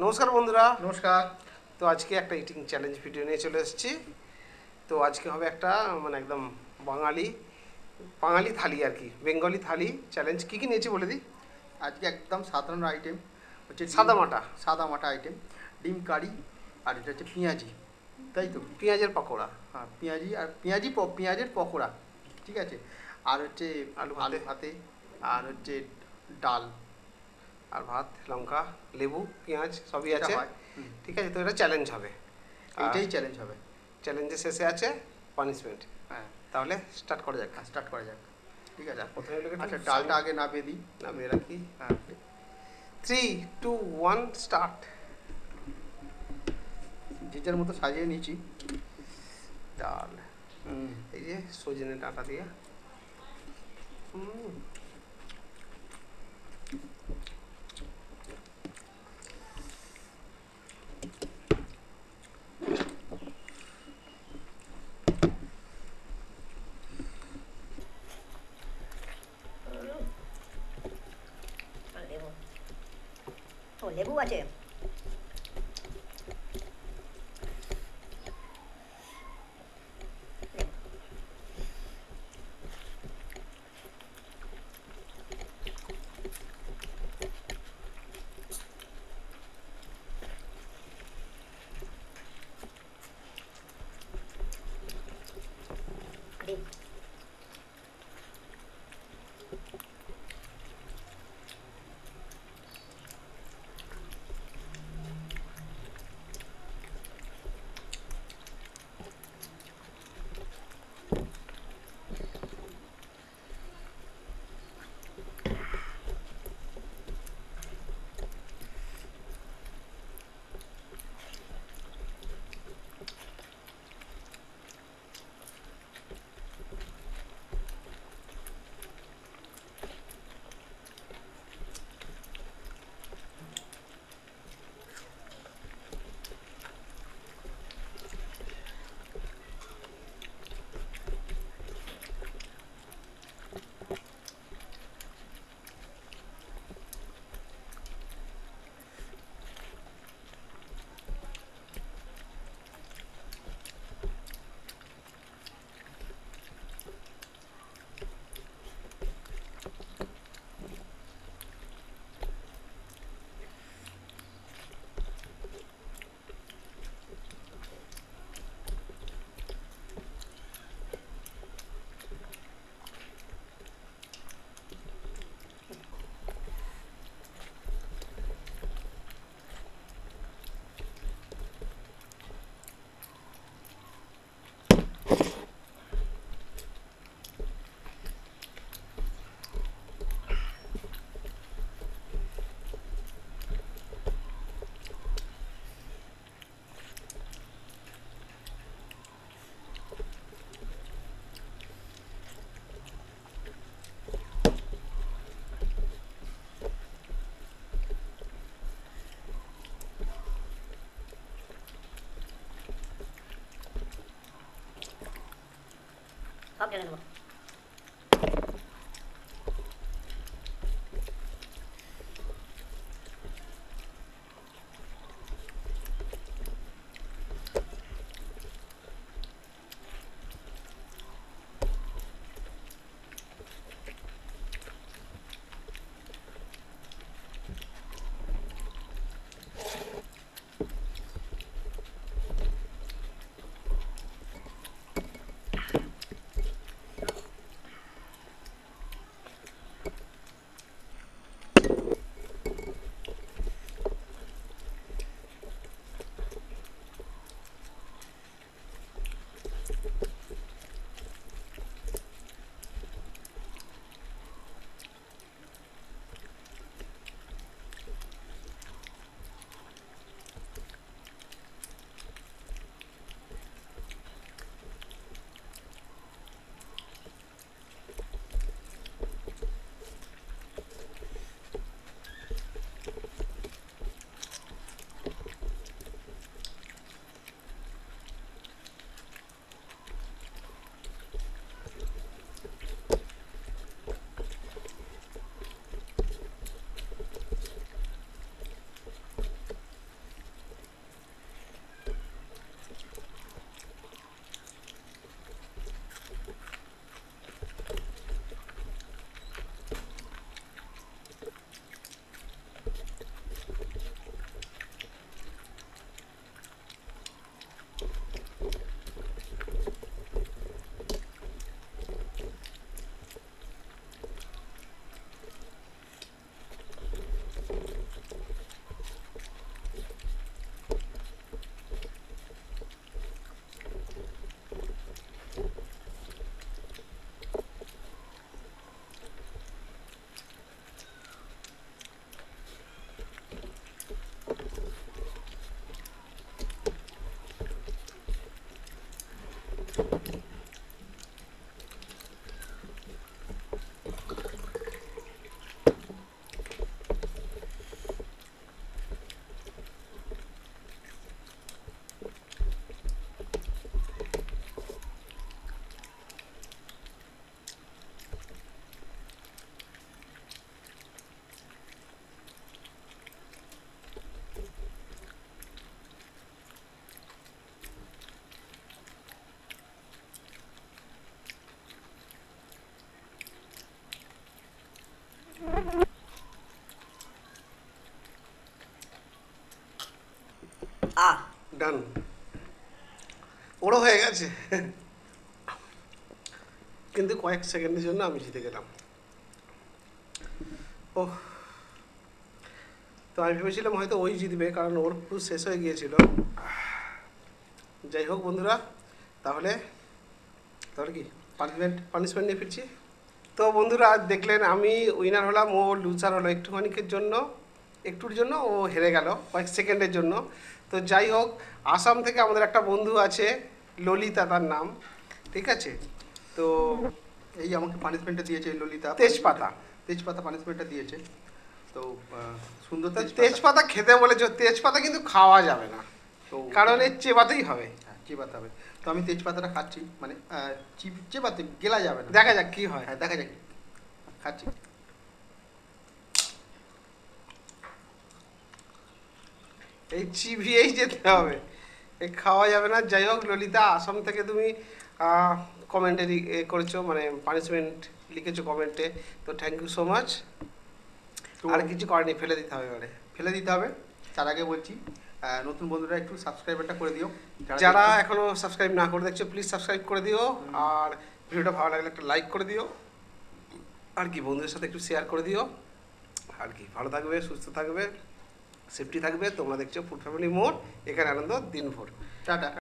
নমস্কার বন্ধুরা। নমস্কার। তো আজকে একটা ইটিং চ্যালেঞ্জ ভিডিও নিয়ে চলে এসেছি। তো আজকে হবে একটা মানে একদম বাঙালি বাঙালি থালি আর কি, বেঙ্গলি থালি চ্যালেঞ্জ। কী কী নিয়েছি বলে দিই। আজকে একদম সাধারণ আইটেম হচ্ছে সাদা মাটা আইটেম, ডিম কারি, আর এটা হচ্ছে পেঁয়াজি, তাই তো? পেঁয়াজের পকোড়া। হ্যাঁ, পেঁয়াজের পকোড়া, ঠিক আছে। আর হচ্ছে আলু আলু ভাতে, আর হচ্ছে ডাল আর ভাত, লঙ্কা, লেবু, পেঁয়াজ সবই এটা আছে। হয়। ঠিক আছে, তো এটা চ্যালেঞ্জ হবে। এইটাই চ্যালেঞ্জ হবে। চ্যালেঞ্জের শেষে আছে পানিশমেন্ট। হ্যাঁ, তাহলে স্টার্ট করা যাক। স্টার্ট করা যাক। ঠিক আছে, প্রথমে আচ্ছা ডালটা আগে নামিয়ে দিই। নামিয়ে রাখি। হ্যাঁ, 3, 2, 1 স্টার্ট। যে যার মতো সাজিয়ে নিচ্ছি ডাল, এই যে সজনে ডাঁটা দিয়ে। লেবু আছে। ডিম, সব ঢেলে দেবো। আহ ডান, ওরও হয়ে গেছে, কিন্তু কয়েক সেকেন্ডের জন্য আমি জিতে গেলাম। ও, তো আমি ভেবেছিলাম হয়তো ওই জিতবে, কারণ ওর পুরো শেষ হয়ে গিয়েছিল। যাই হোক বন্ধুরা, তাহলে তাহলে কি পানিশমেন্ট নিয়ে ফিরছি। তো বন্ধুরা দেখলেন আমি উইনার হলাম, ও লুজার হলো একটুর জন্য ও হেরে গেল কয়েক সেকেন্ডের জন্য। তো যাই হোক, আসাম থেকে আমাদের একটা বন্ধু আছে, ললিতা তার নাম, ঠিক আছে। তো এই আমাকে পানিশমেন্টটা দিয়েছে ললিতা, তেজপাতা পানিশমেন্টটা দিয়েছে। তো সুন্দর তেজপাতা খেতে বলেছে, তেজপাতা কিন্তু খাওয়া যাবে না, তো কারণ এর চেবাতেই হবে। হ্যাঁ, চেবাতে হবে। তো আমি তেজপাতাটা খাচ্ছি, মানে চেবাতে গেলা যাবে না। দেখা যাক কি হয়। হ্যাঁ, দেখা যাক, খাচ্ছি। এই চিবিয়েই যেতে হবে, এই খাওয়া যাবে না। যাই হোক ললিতা, আসাম থেকে তুমি কমেন্টে করেছো, মানে পানিশমেন্ট লিখেছো কমেন্টে, তো থ্যাংক ইউ সো মাচ। তো আর কিছু করেনি, ফেলে দিতে হবে এবারে। ফেলে দিতে হবে। তার আগে বলছি, নতুন বন্ধুরা একটু সাবস্ক্রাইবারটা করে দিও। যারা এখনো সাবস্ক্রাইব না করে দেখছো, প্লিজ সাবস্ক্রাইব করে দিও। আর ভিডিওটা ভালো লাগলে একটা লাইক করে দিও, আর কি বন্ধুদের সাথে একটু শেয়ার করে দিও। আর কি ভালো থাকবে, সুস্থ থাকবে, সেফটি থাকবে। তোমরা দেখছো ফুড ফ্যামিলি মোড়, এখানে আনন্দ দিনভর। টাটা।